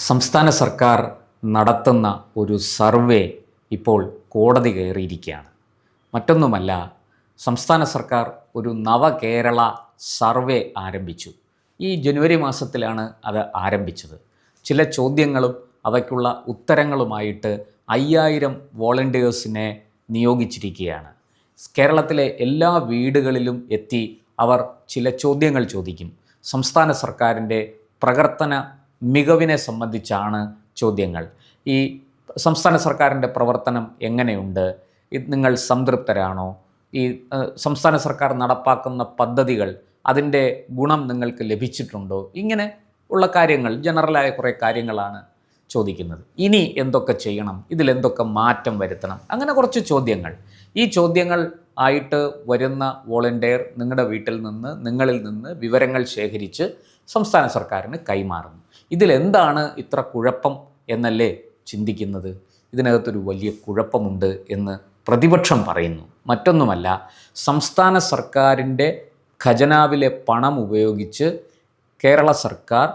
സംസ്ഥാന സർക്കാർ നടത്തുന്ന ഒരു സർവേ ഇപ്പോൾ കോടതി കയറിയിരിക്കുകയാണ്. മറ്റൊന്നുമല്ല, സംസ്ഥാന സർക്കാർ ഒരു നവകേരള സർവേ ആരംഭിച്ചു. ഈ ജനുവരി മാസത്തിലാണ് അത് ആരംഭിച്ചത്. ചില ചോദ്യങ്ങളും അവയ്ക്കുള്ള ഉത്തരങ്ങളുമായിട്ട് 5000 വോളണ്ടിയേഴ്സിനെ നിയോഗിച്ചിരിക്കുകയാണ്. കേരളത്തിലെ എല്ലാ വീടുകളിലും എത്തി അവർ ചില ചോദ്യങ്ങൾ ചോദിക്കും. സംസ്ഥാന സർക്കാരിൻ്റെ പ്രവർത്തന മികവിനെ സംബന്ധിച്ചാണ് ചോദ്യങ്ങൾ. ഈ സംസ്ഥാന സർക്കാരിൻ്റെ പ്രവർത്തനം എങ്ങനെയുണ്ട്? നിങ്ങൾ സംതൃപ്തരാണോ? ഈ സംസ്ഥാന സർക്കാർ നടപ്പാക്കുന്ന പദ്ധതികൾ, അതിൻ്റെ ഗുണം നിങ്ങൾക്ക് ലഭിച്ചിട്ടുണ്ടോ? ഇങ്ങനെ ഉള്ള കാര്യങ്ങൾ, ജനറലായ കുറേ കാര്യങ്ങളാണ് ചോദിക്കുന്നത്. ഇനി എന്തൊക്കെ ചെയ്യണം, ഇതിലെന്തൊക്കെ മാറ്റം വരുത്തണം, അങ്ങനെ കുറച്ച് ചോദ്യങ്ങൾ. ഈ ചോദ്യങ്ങൾ ആയിട്ട് വരുന്ന വോളണ്ടിയർ നിങ്ങളുടെ വീട്ടിൽ നിന്ന്, നിങ്ങളിൽ നിന്ന് വിവരങ്ങൾ ശേഖരിച്ച് സംസ്ഥാന സർക്കാരിന് കൈമാറുന്നു. ഇതിലെന്താണ് ഇത്ര കുഴപ്പം എന്നല്ലേ ചിന്തിക്കുന്നത്? ഇതിനകത്തൊരു വലിയ കുഴപ്പമുണ്ട് എന്ന് പ്രതിപക്ഷം പറയുന്നു. മറ്റൊന്നുമല്ല, സംസ്ഥാന സർക്കാരിൻ്റെ ഖജനാവിലെ പണം ഉപയോഗിച്ച് കേരള സർക്കാർ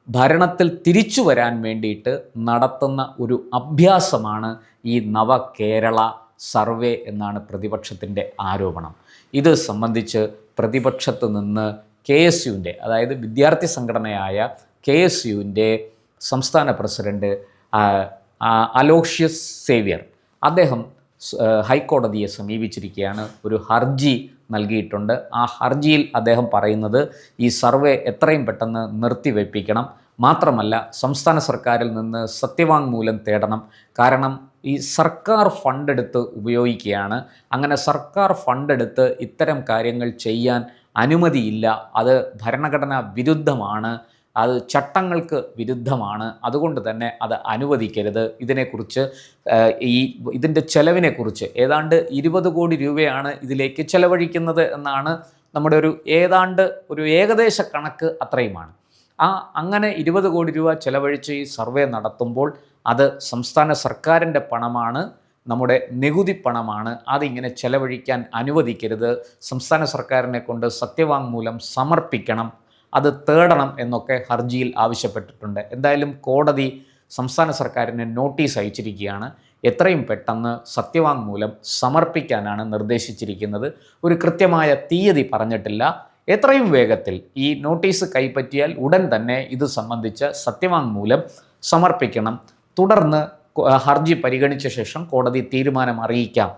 ഭരണത്തിൽ തിരിച്ചു വരാൻ വേണ്ടിയിട്ട് നടത്തുന്ന ഒരു അഭ്യാസമാണ് ഈ നവകേരള സർവേ എന്നാണ് പ്രതിപക്ഷത്തിൻ്റെ ആരോപണം. ഇത് സംബന്ധിച്ച് പ്രതിപക്ഷത്ത് നിന്ന് KSUവിൻ്റെ, അതായത് വിദ്യാർത്ഥി സംഘടനയായ KSUവിൻ്റെ സംസ്ഥാന പ്രസിഡന്റ് അലോഷ്യസ് സേവ്യർ, അദ്ദേഹം ഹൈക്കോടതിയെ സമീപിച്ചിരിക്കുകയാണ്. ഒരു ഹർജി നൽകിയിട്ടുണ്ട്. ആ ഹർജിയിൽ അദ്ദേഹം പറയുന്നത് ഈ സർവേ എത്രയും പെട്ടെന്ന് നിർത്തിവെപ്പിക്കണം, മാത്രമല്ല സംസ്ഥാന സർക്കാരിൽ നിന്ന് സത്യവാങ്മൂലം തേടണം. കാരണം ഈ സർക്കാർ ഫണ്ടെടുത്ത് ഉപയോഗിക്കുകയാണ്. അങ്ങനെ സർക്കാർ ഫണ്ടെടുത്ത് ഇത്തരം കാര്യങ്ങൾ ചെയ്യാൻ അനുമതിയില്ല. അത് ഭരണഘടനാ വിരുദ്ധമാണ്, അത് ചട്ടങ്ങൾക്ക് വിരുദ്ധമാണ്. അതുകൊണ്ട് തന്നെ അത് അനുവദിക്കരുത്. ഇതിനെക്കുറിച്ച് ഇതിൻ്റെ ചെലവിനെക്കുറിച്ച് ഏതാണ്ട് 20 കോടി രൂപയാണ് ഇതിലേക്ക് ചെലവഴിക്കുന്നത് എന്നാണ് നമ്മുടെ ഒരു ഏകദേശ കണക്ക്. അത്രയുമാണ്. അങ്ങനെ 20 കോടി രൂപ ചെലവഴിച്ച് ഈ സർവേ നടത്തുമ്പോൾ അത് സംസ്ഥാന സർക്കാരിൻ്റെ പണമാണ്, നമ്മുടെ നികുതി പണമാണ്. അതിങ്ങനെ ചെലവഴിക്കാൻ അനുവദിക്കരുത്. സംസ്ഥാന സർക്കാരിനെ കൊണ്ട് സത്യവാങ്മൂലം സമർപ്പിക്കണം, അത് തേടണം എന്നൊക്കെ ഹർജിയിൽ ആവശ്യപ്പെട്ടിട്ടുണ്ട്. എന്തായാലും കോടതി സംസ്ഥാന സർക്കാരിന് നോട്ടീസ് അയച്ചിരിക്കുകയാണ്. എത്രയും പെട്ടെന്ന് സത്യവാങ്മൂലം സമർപ്പിക്കാനാണ് നിർദ്ദേശിച്ചിരിക്കുന്നത്. ഒരു കൃത്യമായ തീയതി പറഞ്ഞിട്ടില്ല. എത്രയും വേഗത്തിൽ ഈ നോട്ടീസ് കൈപ്പറ്റിയാൽ ഉടൻ തന്നെ ഇത് സംബന്ധിച്ച് സത്യവാങ്മൂലം സമർപ്പിക്കണം. തുടർന്ന് ഹർജി പരിഗണിച്ച ശേഷം കോടതി തീരുമാനം അറിയിക്കാം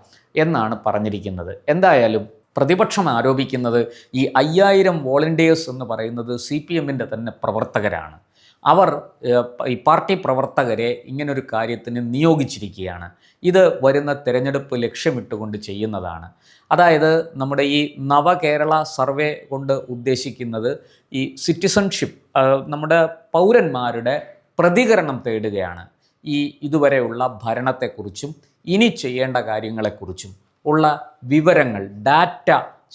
എന്നാണ് പറഞ്ഞിരിക്കുന്നത്. എന്തായാലും പ്രതിപക്ഷം ആരോപിക്കുന്നത് ഈ 5000 വോളണ്ടിയേഴ്സ് എന്ന് പറയുന്നത് CPMൻ്റെ തന്നെ പ്രവർത്തകരാണ്. അവർ ഈ പാർട്ടി പ്രവർത്തകരെ ഇങ്ങനൊരു കാര്യത്തിന് നിയോഗിച്ചിരിക്കുകയാണ്. ഇത് വരുന്ന തെരഞ്ഞെടുപ്പ് ലക്ഷ്യമിട്ടുകൊണ്ട് ചെയ്യുന്നതാണ്. അതായത് നമ്മുടെ ഈ നവകേരള സർവേ കൊണ്ട് ഉദ്ദേശിക്കുന്നത് ഈ സിറ്റിസൺഷിപ്പ്, നമ്മുടെ പൗരന്മാരുടെ പ്രതികരണം തേടുകയാണ്. ഈ ഇതുവരെയുള്ള ഭരണത്തെക്കുറിച്ചും ഇനി ചെയ്യേണ്ട കാര്യങ്ങളെക്കുറിച്ചും ഉള്ള വിവരങ്ങൾ, ഡാറ്റ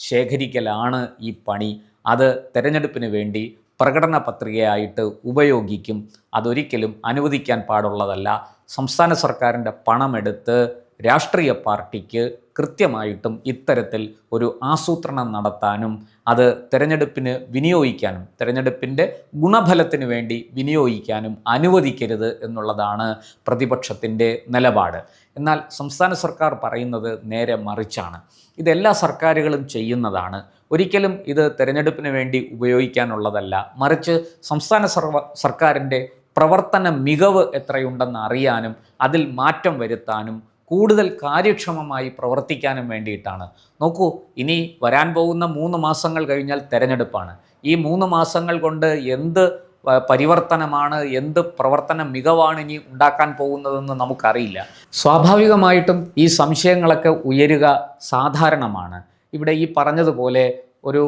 ശേഖരിക്കലാണ് ഈ പണി. അത് തെരഞ്ഞെടുപ്പിന് വേണ്ടി പ്രകടന പത്രികയായിട്ട് ഉപയോഗിക്കും. അതൊരിക്കലും അനുവദിക്കാൻ പാടുള്ളതല്ല. സംസ്ഥാന സർക്കാരിൻ്റെ പണമെടുത്ത് രാഷ്ട്രീയ പാർട്ടിക്ക് കൃത്യമായിട്ടും ഇത്തരത്തിൽ ഒരു ആസൂത്രണം നടത്താനും അത് തെരഞ്ഞെടുപ്പിന് വിനിയോഗിക്കാനും, തെരഞ്ഞെടുപ്പിൻ്റെ ഗുണഫലത്തിന് വേണ്ടി വിനിയോഗിക്കാനും അനുവദിക്കരുത് എന്നുള്ളതാണ് പ്രതിപക്ഷത്തിൻ്റെ നിലപാട്. എന്നാൽ സംസ്ഥാന സർക്കാർ പറയുന്നത് നേരെ മറിച്ചാണ്. ഇതെല്ലാ സർക്കാരുകളും ചെയ്യുന്നതാണ്. ഒരിക്കലും ഇത് തെരഞ്ഞെടുപ്പിന് വേണ്ടി ഉപയോഗിക്കാനുള്ളതല്ല. മറിച്ച് സംസ്ഥാന സർക്കാരിൻ്റെ പ്രവർത്തന മികവ് എത്രയുണ്ടെന്ന് അറിയാനും അതിൽ മാറ്റം വരുത്താനും കൂടുതൽ കാര്യക്ഷമമായി പ്രവർത്തിക്കാനും വേണ്ടിയിട്ടാണ്. നോക്കൂ, ഇനി വരാൻ പോകുന്ന 3 മാസങ്ങൾ കഴിഞ്ഞാൽ തെരഞ്ഞെടുപ്പാണ്. ഈ 3 മാസങ്ങൾ കൊണ്ട് എന്ത് പരിവർത്തനമാണ്, എന്ത് പ്രവർത്തന മികവാണ് ഇനി ഉണ്ടാക്കാൻ പോകുന്നതെന്ന് നമുക്കറിയില്ല. സ്വാഭാവികമായിട്ടും ഈ സംശയങ്ങളൊക്കെ ഉയരുക സാധാരണമാണ്. ഇവിടെ ഈ പറഞ്ഞതുപോലെ ഒരു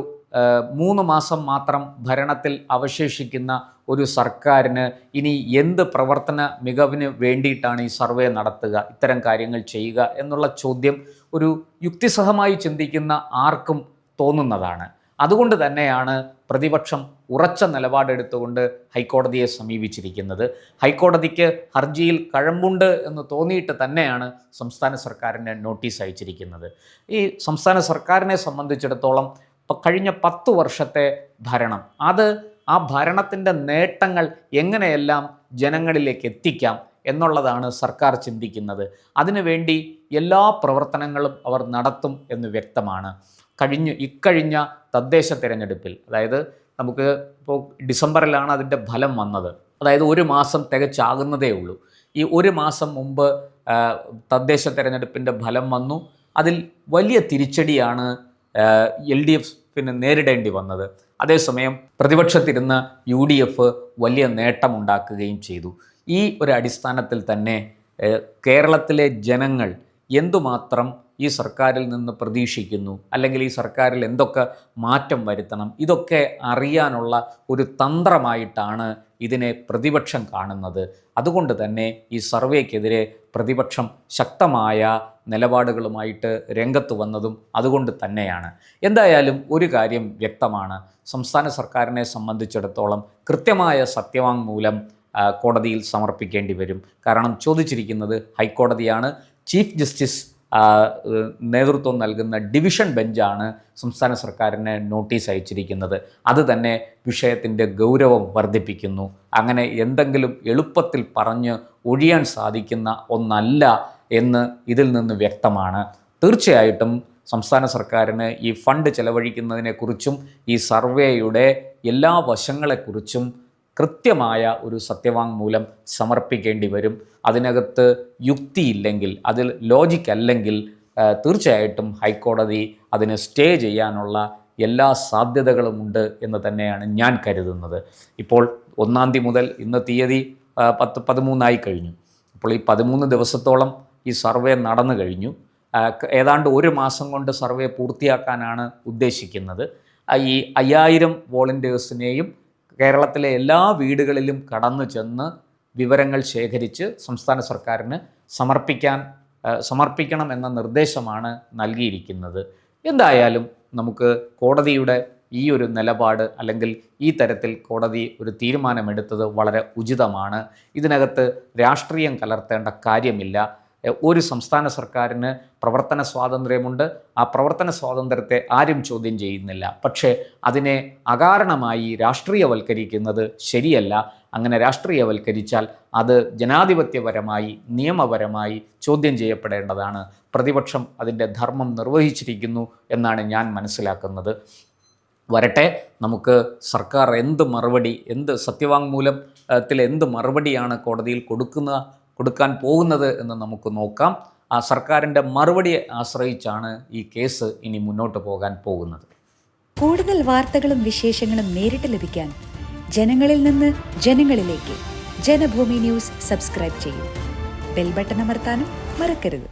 3 മാസം മാത്രം ഭരണത്തിൽ അവശേഷിക്കുന്ന ഒരു സർക്കാരിന് ഇനി എന്ത് പ്രവർത്തന മികവിന് വേണ്ടിയിട്ടാണ് ഈ സർവേ നടത്തുക, ഇത്തരം കാര്യങ്ങൾ ചെയ്യുക എന്നുള്ള ചോദ്യം ഒരു യുക്തിസഹമായി ചിന്തിക്കുന്ന ആർക്കും തോന്നുന്നതാണ്. അതുകൊണ്ട് തന്നെയാണ് പ്രതിപക്ഷം ഉറച്ച നിലപാടെടുത്തുകൊണ്ട് ഹൈക്കോടതിയെ സമീപിച്ചിരിക്കുന്നത്. ഹൈക്കോടതിക്ക് ഹർജിയിൽ കഴമ്പുണ്ട് എന്ന് തോന്നിയിട്ട് തന്നെയാണ് സംസ്ഥാന സർക്കാരിന് നോട്ടീസ് അയച്ചിരിക്കുന്നത്. ഈ സംസ്ഥാന സർക്കാരിനെ സംബന്ധിച്ചിടത്തോളം കഴിഞ്ഞ 10 വർഷത്തെ ഭരണം അത് ആ ഭരണത്തിൻ്റെ നേട്ടങ്ങൾ എങ്ങനെയെല്ലാം ജനങ്ങളിലേക്ക് എത്തിക്കാം എന്നുള്ളതാണ് സർക്കാർ ചിന്തിക്കുന്നത്. അതിനുവേണ്ടി എല്ലാ പ്രവർത്തനങ്ങളും അവർ നടത്തും എന്ന് വ്യക്തമാണ്. ഇക്കഴിഞ്ഞ തദ്ദേശ തിരഞ്ഞെടുപ്പിൽ, അതായത് നമുക്ക് ഇപ്പോൾ ഡിസംബറിലാണ് അതിൻ്റെ ഫലം വന്നത്, അതായത് ഒരു മാസം തികച്ചാകുന്നതേ ഉള്ളൂ. ഈ ഒരു മാസം മുമ്പ് തദ്ദേശ തിരഞ്ഞെടുപ്പിൻ്റെ ഫലം വന്നു. അതിൽ വലിയ തിരിച്ചടിയാണ് LDF നേരിടേണ്ടി വന്നത്. അതേസമയം പ്രതിപക്ഷത്തിരുന്ന UDF വലിയ നേട്ടമുണ്ടാക്കുകയും ചെയ്തു. ഈ ഒരു അടിസ്ഥാനത്തിൽ തന്നെ കേരളത്തിലെ ജനങ്ങൾ എന്തുമാത്രം ഈ സർക്കാരിൽ നിന്ന് പ്രതീക്ഷിക്കുന്നു, അല്ലെങ്കിൽ ഈ സർക്കാരിൽ എന്തൊക്കെ മാറ്റം വരുത്തണം, ഇതൊക്കെ അറിയാനുള്ള ഒരു തന്ത്രമായിട്ടാണ് ഇതിനെ പ്രതിപക്ഷം കാണുന്നത്. അതുകൊണ്ട് തന്നെ ഈ സർവേക്കെതിരെ പ്രതിപക്ഷം ശക്തമായ നിലപാടുകളുമായിട്ട് രംഗത്ത് വന്നതും അതുകൊണ്ട് തന്നെയാണ്. എന്തായാലും ഒരു കാര്യം വ്യക്തമാണ്, സംസ്ഥാന സർക്കാരിനെ സംബന്ധിച്ചിടത്തോളം കൃത്യമായ സത്യവാങ്മൂലം കോടതിയിൽ സമർപ്പിക്കേണ്ടി വരും. കാരണം ചോദിച്ചിരിക്കുന്നത് ഹൈക്കോടതിയാണ്. ചീഫ് ജസ്റ്റിസ് നേതൃത്വം നൽകുന്ന ഡിവിഷൻ ബെഞ്ചാണ് സംസ്ഥാന സർക്കാരിന് നോട്ടീസ് അയച്ചിരിക്കുന്നത്. അത് തന്നെ വിഷയത്തിൻ്റെ ഗൗരവം വർദ്ധിപ്പിക്കുന്നു. അങ്ങനെ എന്തെങ്കിലും എളുപ്പത്തിൽ പറഞ്ഞ് ഒഴിയാൻ സാധിക്കുന്ന ഒന്നല്ല എന്ന് ഇതിൽ നിന്ന് വ്യക്തമാണ്. തീർച്ചയായിട്ടും സംസ്ഥാന സർക്കാരിന് ഈ ഫണ്ട് ചെലവഴിക്കുന്നതിനെക്കുറിച്ചും ഈ സർവേയുടെ എല്ലാ വശങ്ങളെക്കുറിച്ചും കൃത്യമായ ഒരു സത്യവാങ്മൂലം സമർപ്പിക്കേണ്ടി വരും. അതിനകത്ത് യുക്തിയില്ലെങ്കിൽ, അതിൽ ലോജിക് അല്ലെങ്കിൽ തീർച്ചയായിട്ടും ഹൈക്കോടതി അതിന് സ്റ്റേ ചെയ്യാനുള്ള എല്ലാ സാധ്യതകളുമുണ്ട് എന്ന് തന്നെയാണ് ഞാൻ കരുതുന്നത്. ഇപ്പോൾ 1-ാം തീയതി മുതൽ ഇന്ന് തീയതി 13 കഴിഞ്ഞു. അപ്പോൾ ഈ 13 ദിവസത്തോളം ഈ സർവേ നടന്നു കഴിഞ്ഞു. ഏതാണ്ട് ഒരു മാസം കൊണ്ട് സർവേ പൂർത്തിയാക്കാനാണ് ഉദ്ദേശിക്കുന്നത്. ഈ 5000 വോളണ്ടിയേഴ്സിനെയും കേരളത്തിലെ എല്ലാ വീടുകളിലും കടന്നു ചെന്ന് വിവരങ്ങൾ ശേഖരിച്ച് സംസ്ഥാന സർക്കാരിന് സമർപ്പിക്കണം എന്ന നിർദ്ദേശമാണ് നൽകിയിരിക്കുന്നത്. എന്തായാലും നമുക്ക് കോടതിയുടെ ഈ ഒരു നിലപാട്, അല്ലെങ്കിൽ ഈ തരത്തിൽ കോടതി ഒരു തീരുമാനമെടുത്തത് വളരെ ഉചിതമാണ്. ഇതിനകത്ത് രാഷ്ട്രീയം കലർത്തേണ്ട കാര്യമില്ല. ഒരു സംസ്ഥാന സർക്കാരിന് പ്രവർത്തന സ്വാതന്ത്ര്യമുണ്ട്. ആ പ്രവർത്തന സ്വാതന്ത്ര്യത്തെ ആരും ചോദ്യം ചെയ്യുന്നില്ല. പക്ഷേ അതിനെ അകാരണമായി രാഷ്ട്രീയവൽക്കരിക്കുന്നത് ശരിയല്ല. അങ്ങനെ രാഷ്ട്രീയവൽക്കരിച്ചാൽ അത് ജനാധിപത്യപരമായി, നിയമപരമായി ചോദ്യം ചെയ്യപ്പെടേണ്ടതാണ്. പ്രതിപക്ഷം അതിൻ്റെ ധർമ്മം നിർവഹിച്ചിരിക്കുന്നു എന്നാണ് ഞാൻ മനസ്സിലാക്കുന്നത്. വരട്ടെ, നമുക്ക് സർക്കാർ എന്ത് സത്യവാങ്മൂലത്തിൽ എന്ത് മറുപടിയാണ് കോടതിയിൽ കൊടുക്കാൻ പോകുന്നത് എന്ന് നമുക്ക് നോക്കാം. ആ സർക്കാരിൻ്റെ മറുപടിയെ ആശ്രയിച്ചാണ് ഈ കേസ് ഇനി മുന്നോട്ട് പോകാൻ പോകുന്നത്. കൂടുതൽ വാർത്തകളും വിശേഷങ്ങളും നേരിട്ട് ലഭിക്കാൻ ജനങ്ങളിൽ നിന്ന് ജനങ്ങളിലേക്ക് ജനഭൂമി ന്യൂസ് സബ്സ്ക്രൈബ് ചെയ്യൂ. ബെൽ ബട്ടൺ അമർത്താനും മറക്കരുത്.